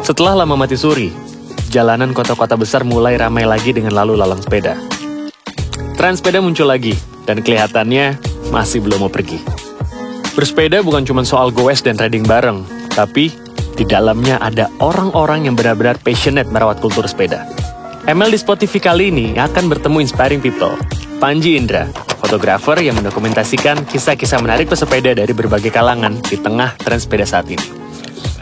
Setelah lama mati suri, jalanan kota-kota besar mulai ramai lagi dengan lalu lalang sepeda. Tren sepeda muncul lagi, dan kelihatannya masih belum mau pergi. Bersepeda bukan cuma soal goes dan riding bareng, tapi di dalamnya ada orang-orang yang benar-benar passionate merawat kultur sepeda. ML di Spotify kali ini akan bertemu inspiring people. Panji Indra, fotografer yang mendokumentasikan kisah-kisah menarik pesepeda dari berbagai kalangan di tengah tren sepeda saat ini.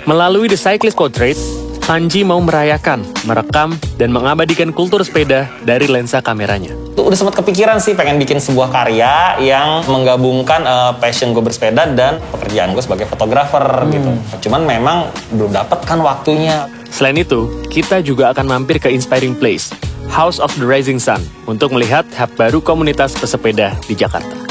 Melalui The Cyclist Portrait, Panji mau merayakan, merekam, dan mengabadikan kultur sepeda dari lensa kameranya. Udah sempat kepikiran sih pengen bikin sebuah karya yang menggabungkan passion gue bersepeda dan pekerjaan gue sebagai fotografer gitu. Cuman memang belum dapet kan waktunya. Selain itu, kita juga akan mampir ke Inspiring Place, House of the Rising Sun, untuk melihat hub baru komunitas pesepeda di Jakarta.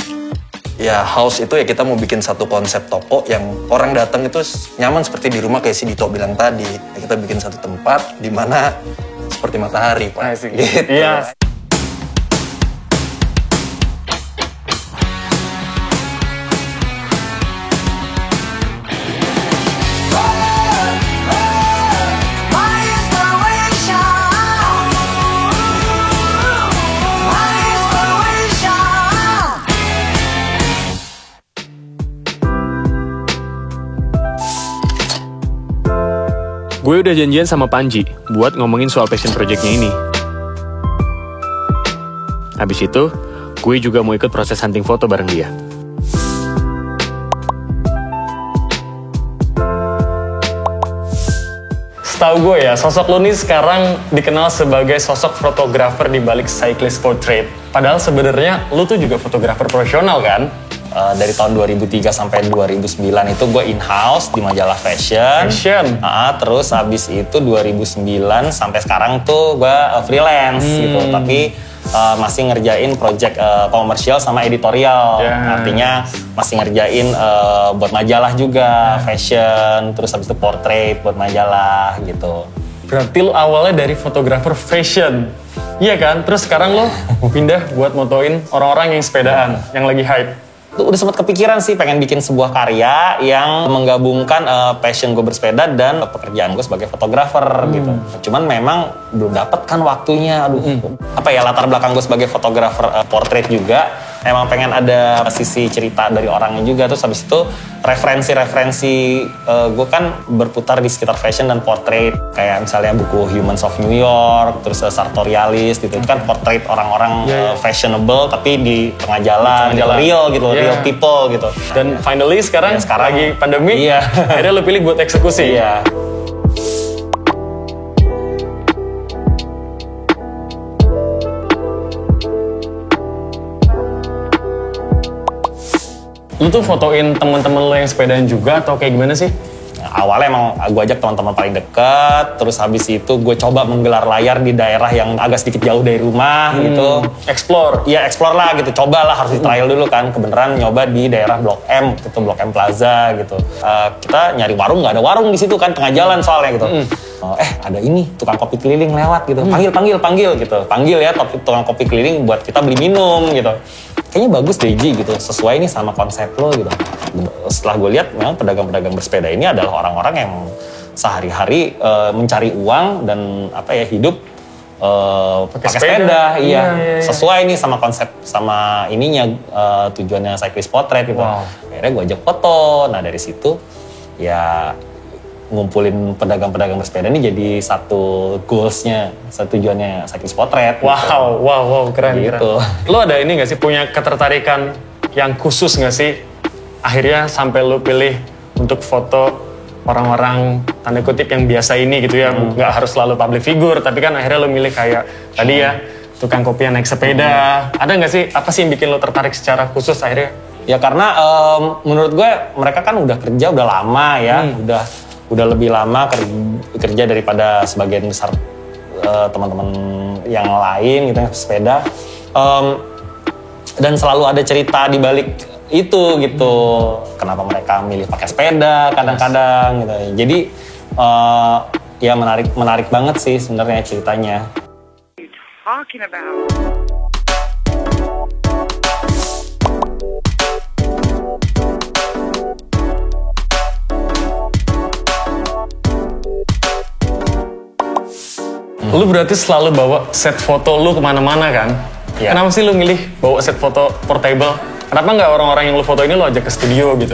Ya, house itu ya kita mau bikin satu konsep toko yang orang datang itu nyaman seperti di rumah kayak si Dito bilang tadi. Ya, kita bikin satu tempat di mana seperti matahari, Pak. Gitu. Iya. Gue udah janjian sama Panji buat ngomongin soal passion project-nya ini. Habis itu, gue juga mau ikut proses hunting foto bareng dia. Setahu gue ya, sosok lu nih sekarang dikenal sebagai sosok fotografer di balik Cyclist Portrait. Padahal sebenarnya lu tuh juga fotografer profesional kan? Dari tahun 2003 sampai 2009 itu gue in-house di majalah fashion. Terus habis itu 2009 sampai sekarang tuh gue freelance gitu. Tapi masih ngerjain project komersial sama editorial. Artinya masih ngerjain buat majalah juga, fashion. Terus habis itu portrait buat majalah gitu. Berarti lu awalnya dari fotografer fashion. Iya kan? Terus sekarang lo pindah buat motoin orang-orang yang sepedaan, yang lagi hype. Udah sempat kepikiran sih pengen bikin sebuah karya yang menggabungkan passion gue bersepeda dan pekerjaan gue sebagai fotografer gitu. Cuman memang belum dapet kan waktunya. Latar belakang gue sebagai fotografer portrait juga emang pengen ada sisi cerita dari orangnya juga. Terus habis itu referensi gue kan berputar di sekitar fashion dan portrait. Kayak misalnya buku Humans of New York, terus Sartorialis gitu. Itu kan portrait orang-orang fashionable tapi di tengah jalan, real gitu, real people gitu. Dan finally sekarang lagi pandemi, akhirnya lo pilih buat eksekusi. Iya. Lu tuh fotoin temen-temen lo yang sepedaan juga atau kayak gimana sih? Awalnya emang gue ajak teman-teman paling deket, terus habis itu gue coba menggelar layar di daerah yang agak sedikit jauh dari rumah gitu. Explore lah gitu, cobalah harus di trial dulu kan. Kebenaran nyoba di daerah Blok M, gitu, Blok M Plaza gitu. Kita nyari warung, nggak ada warung di situ kan, tengah jalan soalnya gitu. Ada ini tukang kopi keliling lewat gitu, panggil gitu, panggil ya tukang kopi keliling buat kita beli minum gitu. Kayaknya bagus deh Ji gitu, sesuai nih sama konsep lo gitu. Setelah gue lihat memang pedagang-pedagang bersepeda ini adalah orang-orang yang sehari-hari mencari uang dan hidup pakai sepeda. Iya. Sesuai nih sama konsep sama ininya tujuannya Cyclist Portrait gitu. Akhirnya gue ajak foto. Nah dari situ ya ngumpulin pedagang-pedagang bersepeda ini jadi satu goalsnya, satu tujuannya Cyclist Portrait. Wow, keren. Gitu. Lo ada ini nggak sih, punya ketertarikan yang khusus nggak sih? Akhirnya sampai lo pilih untuk foto orang-orang tanda kutip yang biasa ini gitu ya, nggak harus selalu public figure, tapi kan akhirnya lo milih kayak tadi ya tukang kopi yang naik sepeda. Ada nggak sih, apa sih yang bikin lo tertarik secara khusus akhirnya? Ya karena menurut gue mereka kan udah kerja udah lama ya, udah lebih lama kerja daripada sebagian besar teman-teman yang lain gitu, sepeda. Dan selalu ada cerita di balik itu gitu. Kenapa mereka milih pakai sepeda kadang-kadang gitu. Jadi ya menarik banget sih sebenarnya ceritanya. Lu berarti selalu bawa set foto lu kemana-mana kan? Iya. Kenapa sih lu milih bawa set foto portable? Kenapa nggak orang-orang yang lu foto ini lu ajak ke studio gitu?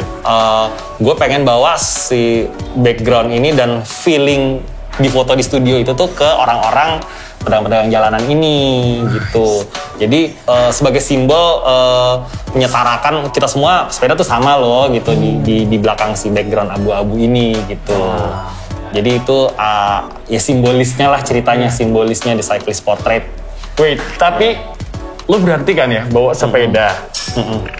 Gue pengen bawa si background ini dan feeling di foto di studio itu tuh ke orang-orang pedagang-pedagang jalanan ini gitu. Jadi sebagai simbol menyetarakan kita semua sepeda tuh sama loh gitu di belakang si background abu-abu ini gitu. Jadi itu ya simbolisnya lah ceritanya, simbolisnya di cyclist portrait. Wait, tapi lu berarti kan ya bawa sepeda,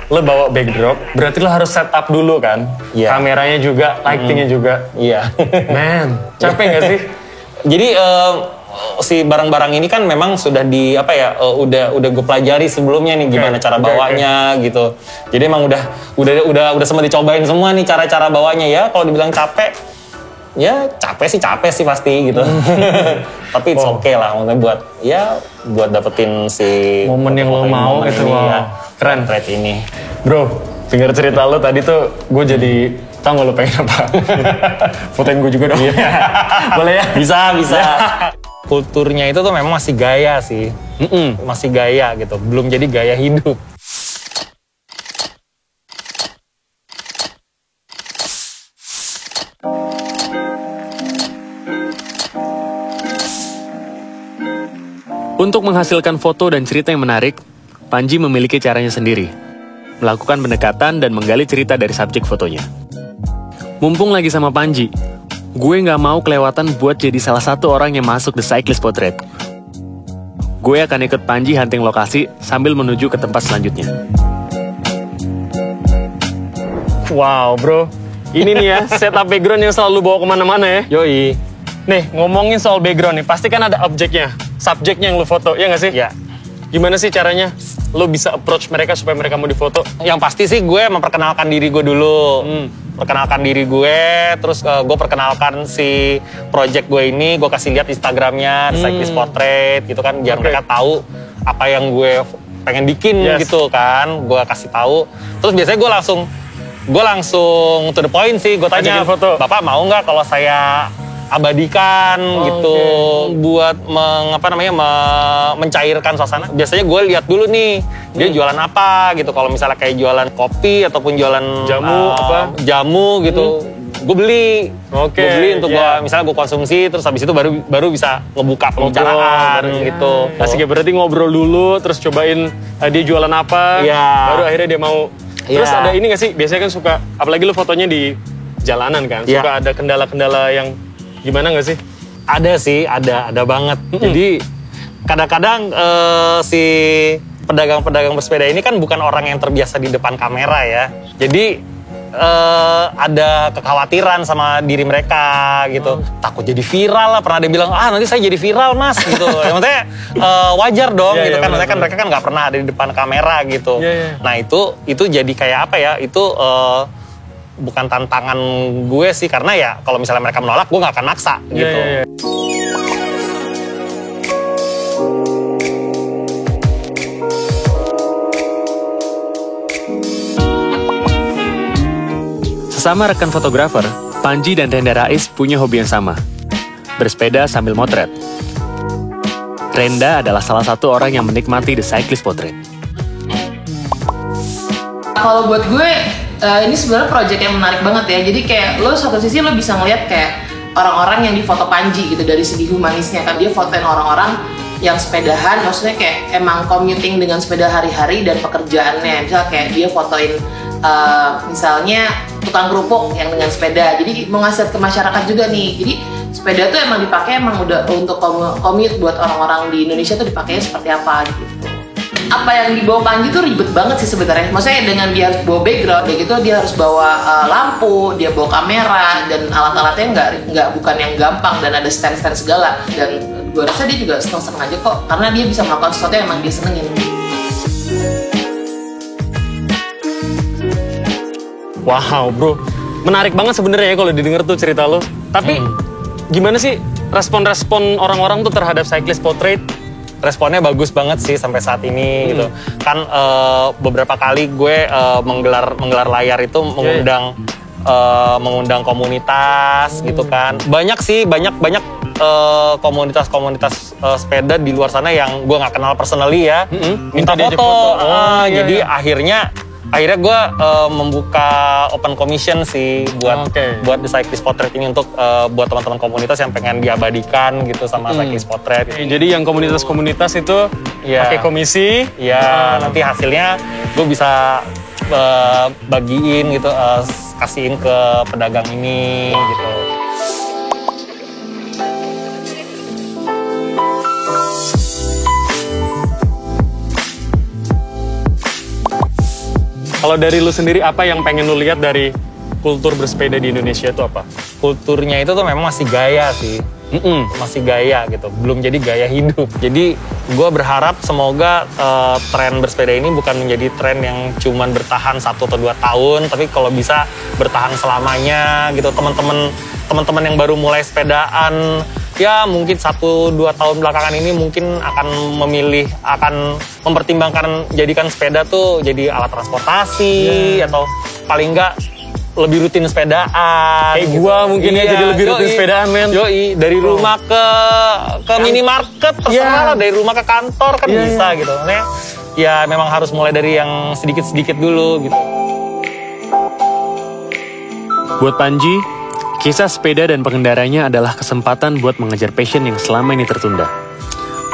lu bawa backdrop, berarti lu harus setup dulu kan? Iya. Kameranya juga, lightingnya juga. Iya. Man, capek nggak sih? Jadi si barang-barang ini kan memang sudah udah gue pelajari sebelumnya nih gimana cara bawanya gitu. Jadi emang udah sempat dicobain semua nih cara-cara bawanya ya. Kalau dibilang capek, ya capek sih pasti gitu. Tapi it's okay lah, maksudnya buat dapetin si Momen yang lo mau momen itu, ini, wow. ya, Keren. portrait ini. Bro, denger cerita lo tadi tuh gue jadi tau gak lo pengen apa? Fotoin gue juga dong. Boleh ya? Bisa. Kulturnya itu tuh memang masih gaya sih. Masih gaya gitu, belum jadi gaya hidup. Untuk menghasilkan foto dan cerita yang menarik, Panji memiliki caranya sendiri. Melakukan pendekatan dan menggali cerita dari subjek fotonya. Mumpung lagi sama Panji, gue nggak mau kelewatan buat jadi salah satu orang yang masuk The Cyclist Portrait. Gue akan ikut Panji hunting lokasi sambil menuju ke tempat selanjutnya. Wow bro, ini nih ya setup background yang selalu bawa kemana-mana ya. Yoi. Nih ngomongin soal background nih, pasti kan ada objeknya, subjeknya yang lu foto, ya nggak sih? Ya. Gimana sih caranya lu bisa approach mereka supaya mereka mau difoto? Yang pasti sih gue memperkenalkan diri gue dulu. Perkenalkan diri gue, terus gue perkenalkan si project gue ini, gue kasih lihat Instagramnya, The Cyclist Portrait gitu kan, biar mereka tahu apa yang gue pengen bikin gitu kan, gue kasih tahu. Terus biasanya gue langsung to the point sih, gue tanya, foto. Bapak mau nggak kalau saya abadikan gitu buat mencairkan suasana. Biasanya gue lihat dulu nih dia jualan apa gitu. Kalau misalnya kayak jualan kopi ataupun jualan jamu gitu, gue beli. Gue beli untuk misalnya gue konsumsi, terus habis itu baru bisa ngebuka pembicaraan gitu. Asik ya, berarti ngobrol dulu, terus cobain dia jualan apa, baru akhirnya dia mau. Terus ada ini nggak sih? Biasanya kan suka, apalagi lu fotonya di jalanan kan, suka ada kendala-kendala yang gimana nggak sih? Ada sih, ada banget. Jadi kadang-kadang si pedagang-pedagang bersepeda ini kan bukan orang yang terbiasa di depan kamera ya. Jadi ada kekhawatiran sama diri mereka gitu. Takut jadi viral lah. Pernah ada yang bilang, nanti saya jadi viral mas gitu. Maksudnya wajar dong gitu kan. Maksudnya kan mereka kan nggak pernah ada di depan kamera gitu. Nah itu jadi kayak apa ya? Itu bukan tantangan gue sih, karena ya kalau misalnya mereka menolak, gue nggak akan maksa gitu. Sesama rekan fotografer, Panji dan Renda Rais punya hobi yang sama, bersepeda sambil motret. Renda adalah salah satu orang yang menikmati The Cyclist Portrait. Kalau buat gue, ini sebenarnya project yang menarik banget ya. Jadi kayak lo satu sisi lo bisa ngeliat kayak orang-orang yang difoto Panji gitu dari segi humanisnya kan. Dia fotoin orang-orang yang sepedahan, maksudnya kayak emang commuting dengan sepeda hari-hari dan pekerjaannya. Misalnya kayak dia fotoin misalnya tukang kerupuk yang dengan sepeda. Jadi mau ngasih ke masyarakat juga nih. Jadi sepeda tuh emang dipakai emang udah untuk commute buat orang-orang di Indonesia tuh dipakainya seperti apa gitu. Apa yang dibawa Panji tuh ribet banget sih sebenarnya. Maksudnya dengan dia harus bawa background, kayak gitu dia harus bawa lampu, dia bawa kamera, dan alat-alatnya nggak bukan yang gampang, dan ada stand-stand segala. Dan gue rasa dia juga seneng-seneng aja kok, karena dia bisa melakukan sesuatu yang emang dia senengin. Wow bro, menarik banget sebenarnya ya kalau didengar tuh cerita lo. Tapi gimana sih respon-respon orang-orang tuh terhadap Cyclist Portrait? Responnya bagus banget sih sampai saat ini gitu. Kan beberapa kali gue menggelar layar itu mengundang komunitas gitu kan. Banyak komunitas-komunitas sepeda di luar sana yang gue nggak kenal personally ya, minta diajak foto. foto. Oh, iya, Jadi iya. akhirnya gue membuka open commission sih buat The Cyclist Portrait ini untuk buat teman-teman komunitas yang pengen diabadikan gitu sama Cyclist Portrait. Jadi yang komunitas-komunitas itu pakai komisi. Ya, nanti hasilnya gue bisa bagiin gitu, kasihin ke pedagang ini gitu. Kalau dari lu sendiri, apa yang pengen lu lihat dari kultur bersepeda di Indonesia itu apa? Kulturnya itu tuh memang masih gaya sih. Masih gaya gitu, belum jadi gaya hidup. Jadi gue berharap semoga tren bersepeda ini bukan menjadi tren yang cuman bertahan 1 atau 2 tahun, tapi kalau bisa bertahan selamanya gitu. Teman-teman yang baru mulai sepedaan, ya mungkin 1-2 tahun belakangan ini mungkin akan mempertimbangkan jadikan sepeda tuh jadi alat transportasi atau paling enggak lebih rutin sepedaan. Kayak gua mungkin ya jadi lebih rutin sepedaan, men. Yoi, dari rumah ke minimarket terserah lah, dari rumah ke kantor kan bisa gitu. Makanya ya memang harus mulai dari yang sedikit-sedikit dulu gitu. Buat Panji, kisah sepeda dan pengendaranya adalah kesempatan buat mengejar passion yang selama ini tertunda.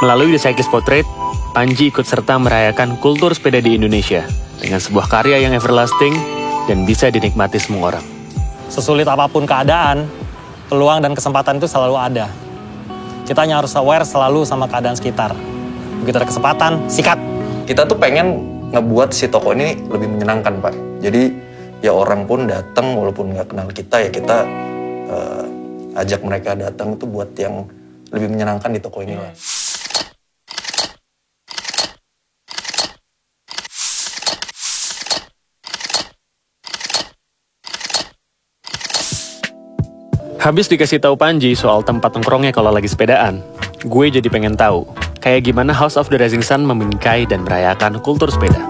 Melalui The Cyclist Portrait, Panji ikut serta merayakan kultur sepeda di Indonesia dengan sebuah karya yang everlasting dan bisa dinikmati semua orang. Sesulit apapun keadaan, peluang dan kesempatan itu selalu ada. Kita hanya harus aware selalu sama keadaan sekitar. Begitu ada kesempatan, sikat. Kita tuh pengen ngebuat si toko ini lebih menyenangkan, Pak. Jadi ya orang pun datang walaupun nggak kenal kita, ya kita ajak mereka datang itu buat yang lebih menyenangkan di toko ini lah. Habis dikasih tahu Panji soal tempat nongkrongnya kalau lagi sepedaan, gue jadi pengen tahu kayak gimana House of the Rising Sun membingkai dan merayakan kultur sepeda.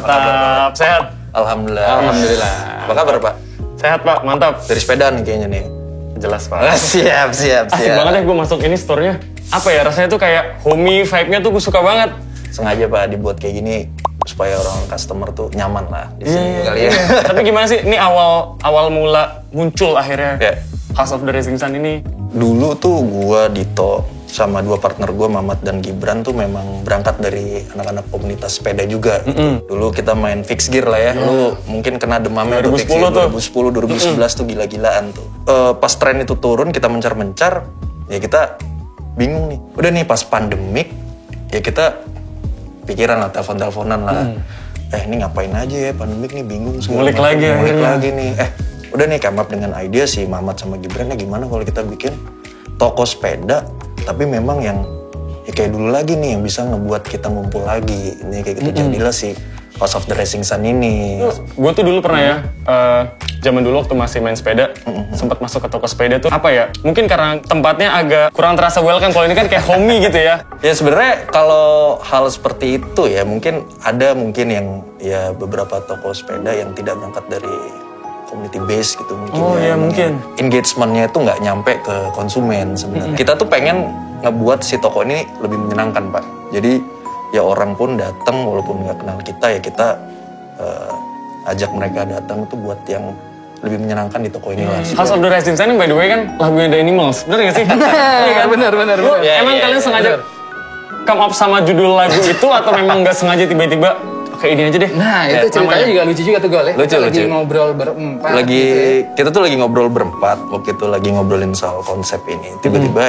Mantap, sehat. Alhamdulillah. Apa kabar, Pak? Sehat Pak, mantap. Dari sepedaan nih kayaknya nih. Jelas Pak. Siap. Asik banget ya gue masuk ini store-nya. Apa ya, rasanya tuh kayak homey vibe-nya tuh gue suka banget. Sengaja, Pak, dibuat kayak gini supaya orang customer tuh nyaman lah di sini kali ya. Tapi gimana sih, ini awal mula muncul akhirnya House of the Rising Sun ini? Dulu tuh gua, Dito, sama 2 partner gue, Mamat dan Gibran tuh memang berangkat dari anak-anak komunitas sepeda juga. Dulu kita main fixed gear lah ya. Lu mungkin kena demamnya tuh fixed gear 2010, 2011 tuh gila-gilaan tuh. Pas tren itu turun, kita mencar-mencar, ya kita bingung nih. Udah nih pas pandemik, ya kita pikiran lah, telepon-teleponan lah. Ini ngapain aja ya, pandemik nih, bingung. Ngulik lagi nih. Udah nih come up dengan ide si Mamat sama Gibran, ya gimana kalau kita bikin toko sepeda, tapi memang yang ya kayak dulu lagi nih, yang bisa ngebuat kita ngumpul lagi. Ini kayak gitu, jadilah si House of the Rising Sun ini. Gue tuh dulu pernah ya, zaman dulu waktu masih main sepeda, sempat masuk ke toko sepeda tuh, apa ya, mungkin karena tempatnya agak kurang terasa welcome, kalau ini kan kayak homey gitu ya. Ya sebenarnya kalau hal seperti itu ya mungkin ada yang ya beberapa toko sepeda yang tidak berangkat dari community base gitu mungkin. Mungkin. Engagement-nya itu nggak nyampe ke konsumen sebenarnya. Kita tuh pengen ngebuat si toko ini lebih menyenangkan, Pak. Jadi ya orang pun datang walaupun nggak kenal kita, ya kita ajak mereka datang itu buat yang lebih menyenangkan di toko ini lah. House of the Rising Sun by the way kan lagunya The Animals, bener gak sih? Iya kan? Bener. Emang kalian sengaja come up sama judul lagu itu atau memang nggak sengaja tiba-tiba kayak ini aja deh? Nah, itu ceritanya juga lucu juga tuh, Gol ya. Lucu. Lagi ngobrol berempat. Kita tuh lagi ngobrol berempat, waktu itu lagi ngobrolin soal konsep ini. Tiba-tiba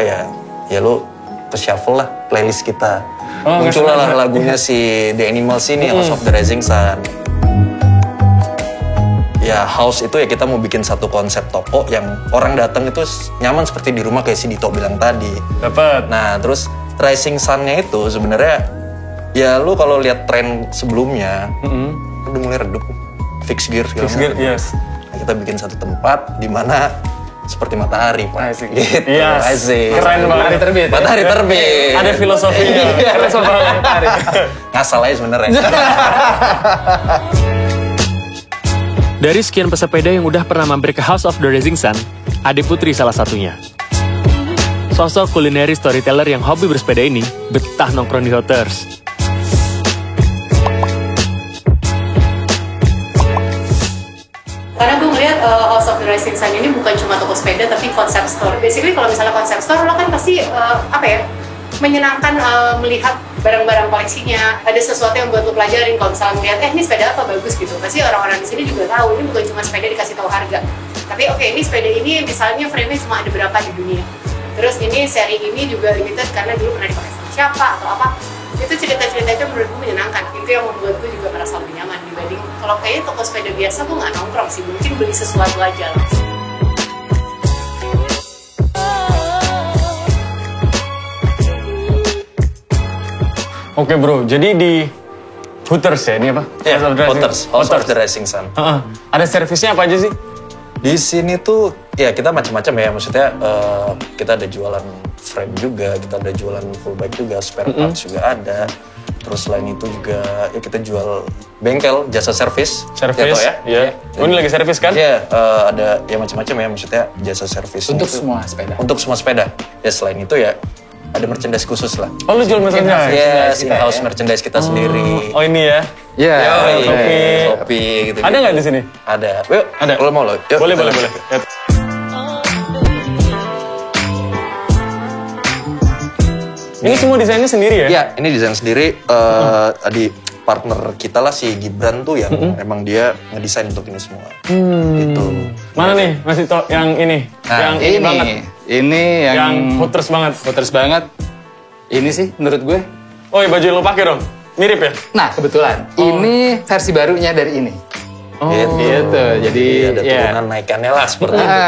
ya lo ke-shuffle lah playlist kita. Muncullah lah lagunya si The Animals ini, House of the Rising Sun. Ya house itu ya kita mau bikin satu konsep toko yang orang datang itu nyaman seperti di rumah kayak si Dito bilang tadi. Dapat. Nah terus Rising Sun-nya itu sebenarnya ya lu kalau lihat tren sebelumnya udah mulai redup, fix gear segala macam. Yes. Nah, kita bikin satu tempat di mana seperti matahari, Pak. Asik. Gitu, Yes. asik. Keren banget. Matahari terbit. Matahari terbit. Ada filosofinya. Filosofi matahari. Ngasal aja sebenarnya. Dari sekian pesepeda yang udah pernah mampir ke House of the Rising Sun, Ade Putri salah satunya. Sosok kulineri storyteller yang hobi bersepeda ini betah nongkrong di Hoters. Karena gue ngeliat House of the Rising Sun ini bukan cuma toko sepeda tapi konsep store. Basically kalau misalnya konsep store lo kan pasti menyenangkan melihat barang-barang koleksinya. Ada sesuatu yang buat lo pelajarin. Kalau misalnya ngeliat ini sepeda apa bagus gitu, pasti orang-orang di sini juga tahu ini bukan cuma sepeda dikasih tahu harga. Tapi ini sepeda ini misalnya frame-nya cuma ada berapa di dunia. Terus ini seri ini juga limited karena dulu pernah dipakai sama siapa atau apa. Itu cerita-cerita itu menurut gue menyenangkan. Itu yang membuat gue juga merasa lebih nyaman dibanding kalau kayaknya toko sepeda biasa gue nggak nongkrong sih, mungkin beli sesuatu aja langsung. Oke bro, jadi di Hooters ya ini apa? Ya, House of the Rising Sun. Ada servisnya apa aja sih? Di sini tuh ya kita macam-macam ya, maksudnya kita ada jualan frame juga, kita ada jualan full bike juga, spare parts juga ada. Terus selain itu juga ya kita jual bengkel, jasa servis. Servis ya. Iya. Oh, ini lagi servis kan? Iya, ada ya macam-macam ya, maksudnya jasa servis. Untuk semua sepeda. Untuk semua sepeda. Ya selain itu ya ada merchandise khusus lah. Oh lu jual merchandise? Yes, in-house merchandise kita sendiri. Oh ini ya? Iya. Topi gitu. Ada nggak di sini? Ada. Yuk, Ada. Kalau mau lo. Yuk. Boleh. Ini semua desainnya sendiri ya? Iya, ini desain sendiri. Di partner kita lah si Gibran tuh yang emang dia ngedesain untuk ini semua. Gitu. Mana nih? Masih yang ini? Nah, yang ini banget? Ini Yang Hooters banget? Hooters banget. Ini sih menurut gue. Oh, baju yang lo pakai dong? Mirip ya? Nah kebetulan ini versi barunya dari ini. Gitu. Jadi ada turunan naikannya lah seperti itu.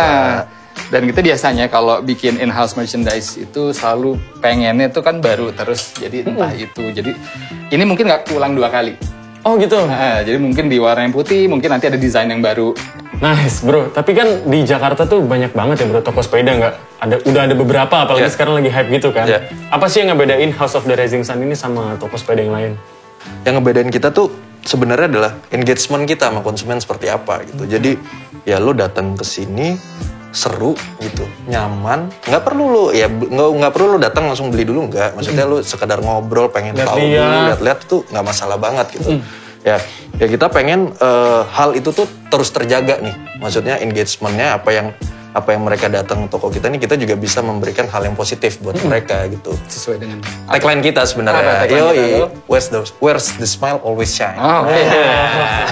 Dan kita biasanya kalau bikin in-house merchandise itu selalu pengennya itu kan baru terus. Jadi entah itu. Jadi ini mungkin nggak ulang 2 kali. Oh gitu? Jadi mungkin di warna yang putih, mungkin nanti ada desain yang baru. Nice bro, tapi kan di Jakarta tuh banyak banget ya bro toko sepeda nggak? Udah ada beberapa, apalagi sekarang lagi hype gitu kan? Apa sih yang ngebedain House of the Rising Sun ini sama toko sepeda yang lain? Yang ngebedain kita tuh sebenarnya adalah engagement kita sama konsumen seperti apa gitu. Jadi ya lo datang ke sini seru gitu, nyaman, nggak perlu lo ya nggak perlu lo datang langsung beli dulu, nggak. Maksudnya lo sekedar ngobrol, pengen tahu dulu, lihat-lihat tuh nggak masalah banget gitu. Ya kita pengen hal itu tuh terus terjaga nih. Maksudnya engagementnya apa yang mereka datang toko kita nih, kita juga bisa memberikan hal yang positif buat mereka gitu. Sesuai dengan Tagline kita sebenarnya. Where's the smile always shine.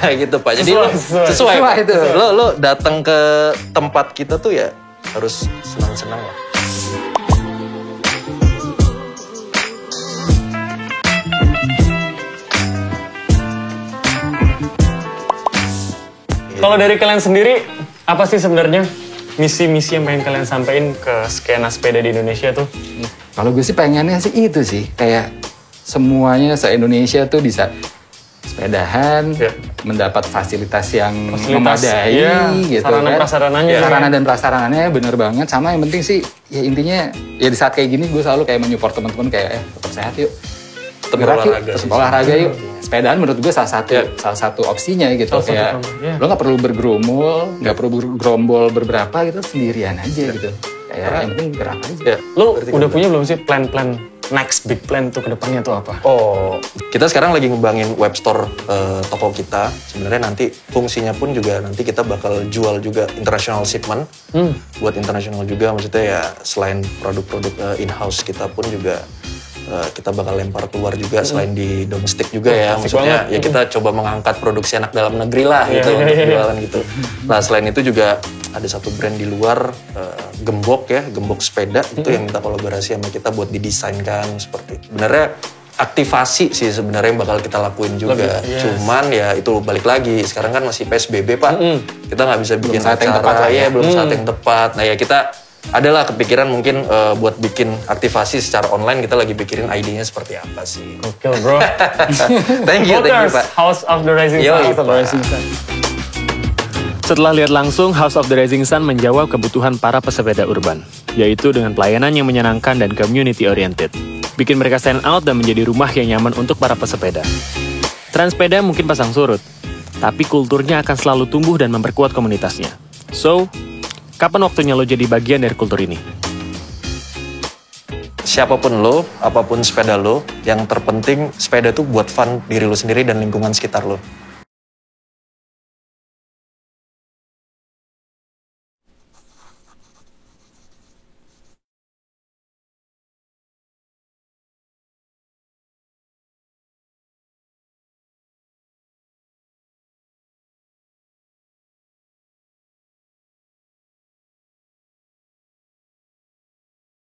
Gitu Pak. Jadi sesuai itu. Lo datang ke tempat kita tuh ya harus senang-senang lah. Kalau dari kalian sendiri, apa sih sebenarnya misi-misi yang pengen kalian sampaikan ke skena sepeda di Indonesia tuh? Kalau gue sih pengennya sih itu sih, kayak semuanya se-Indonesia tuh bisa sepedahan, mendapat fasilitas yang memadai, gitu sarana kan. prasarananya. Sarana dan prasarananya bener banget. Sama yang penting sih, ya intinya ya di saat kayak gini gue selalu kayak menyupport teman-teman kayak tetap sehat yuk, gerak yuk, terus olahraga yuk. Sepedaan menurut gue salah satu opsinya gitu. Kayak lo nggak perlu bergerumul, nggak perlu bergerombol berberapa gitu, sendirian aja gitu. Kayak yang penting gerak aja. Lo udah punya belum sih plan-plan next big plan tuh ke depannya tuh apa? Oh, kita sekarang lagi ngembangin web store toko kita. Sebenarnya nanti fungsinya pun juga nanti kita bakal jual juga international shipment. Buat international juga, maksudnya ya selain produk-produk in-house kita pun juga kita bakal lempar keluar juga selain di domestik juga ya. Maksudnya ya kita coba mengangkat produksi anak dalam negeri lah gitu untuk jualan gitu. Nah selain itu juga ada satu brand di luar Gembok sepeda itu yang minta kolaborasi sama kita buat didesainkan seperti itu. Sebenarnya aktivasi sih sebenarnya yang bakal kita lakuin juga. Cuman ya itu balik lagi sekarang kan masih PSBB Pak. Kita nggak bisa bikin acara belum saat yang tepat. Nah ya kita adalah kepikiran mungkin buat bikin aktivasi secara online, kita lagi pikirin ide-nya seperti apa sih. Gokil bro. Thank you Pak. House of the Rising Yo, Sun. House of the Rising Setelah lihat langsung, House of the Rising Sun menjawab kebutuhan para pesepeda urban, yaitu dengan pelayanan yang menyenangkan dan community oriented. Bikin mereka stand out dan menjadi rumah yang nyaman untuk para pesepeda. Transpeda mungkin pasang surut, tapi kulturnya akan selalu tumbuh dan memperkuat komunitasnya. So, kapan waktunya lo jadi bagian dari kultur ini? Siapapun lo, apapun sepeda lo, yang terpenting sepeda tuh buat fun diri lo sendiri dan lingkungan sekitar lo.